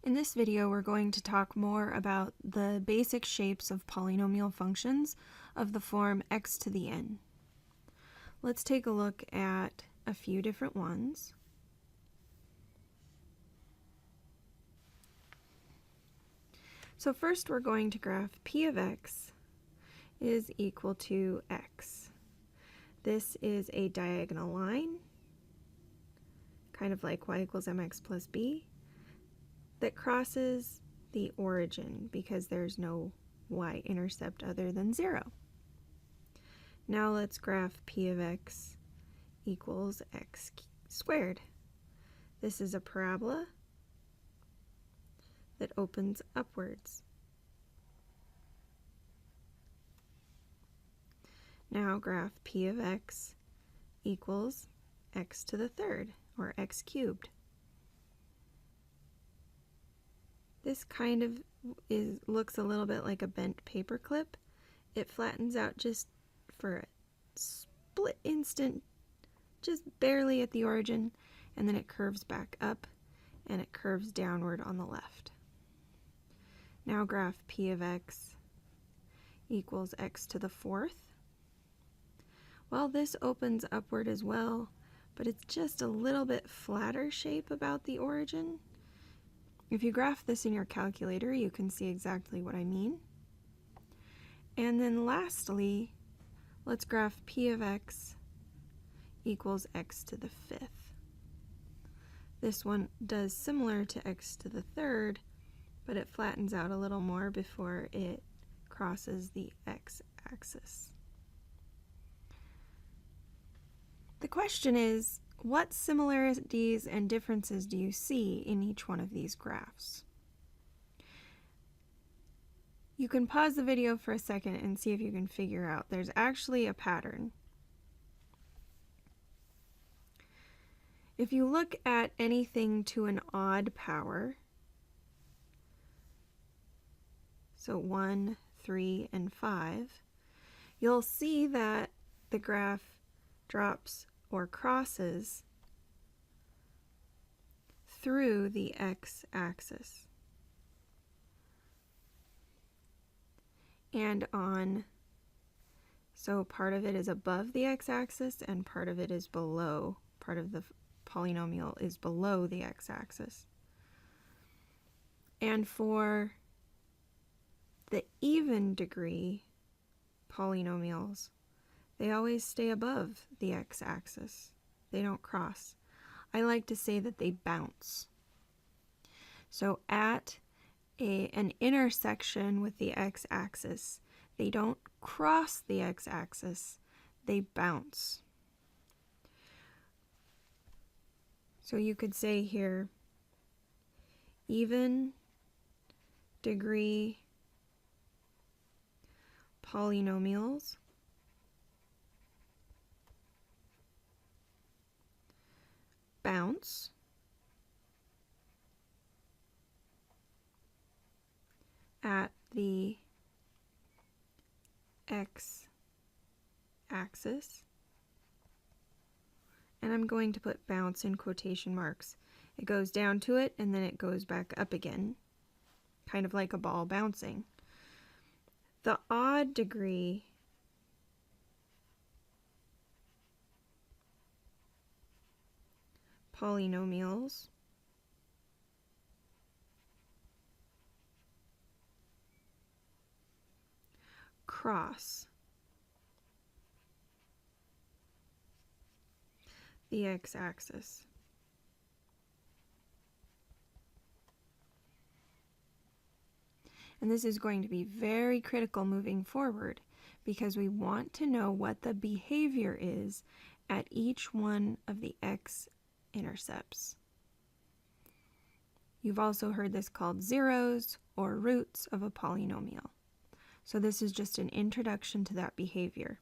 In this video, we're going to talk more about the basic shapes of polynomial functions of the form x to the n. Let's take a look at a few different ones. So first we're going to graph p of x is equal to x. This is a diagonal line, kind of like y equals mx plus b, that crosses the origin because there's no y-intercept other than 0. Now let's graph p of x equals x squared. This is a parabola that opens upwards. Now graph p of x equals x to the third, or x cubed. This kind of looks a little bit like a bent paper clip. It flattens out just for a split instant, just barely at the origin, and then it curves back up and it curves downward on the left. Now graph p of x equals x to the fourth. Well, this opens upward as well, but it's just a little bit flatter shape about the origin. If you graph this in your calculator, you can see exactly what I mean. And then lastly, let's graph p of x equals x to the fifth. This one does similar to x to the third, but it flattens out a little more before it crosses the x-axis. The question is, what similarities and differences do you see in each one of these graphs? You can pause the video for a second and see if you can figure out. There's actually a pattern. If you look at anything to an odd power, so 1, 3, and 5, you'll see that the graph drops or crosses through the x-axis. And so part of it is above the x-axis and part of it is below. Part of the polynomial is below the x-axis. And for the even degree polynomials, they always stay above the x-axis. They don't cross. I like to say that they bounce. So at an intersection with the x-axis, they don't cross the x-axis, they bounce. So you could say here, even degree polynomials bounce at the x-axis, and I'm going to put bounce in quotation marks. It goes down to it and then it goes back up again, kind of like a ball bouncing. The odd degree polynomials cross the x-axis. And this is going to be very critical moving forward because we want to know what the behavior is at each one of the x-intercepts. You've also heard this called zeros or roots of a polynomial. So this is just an introduction to that behavior.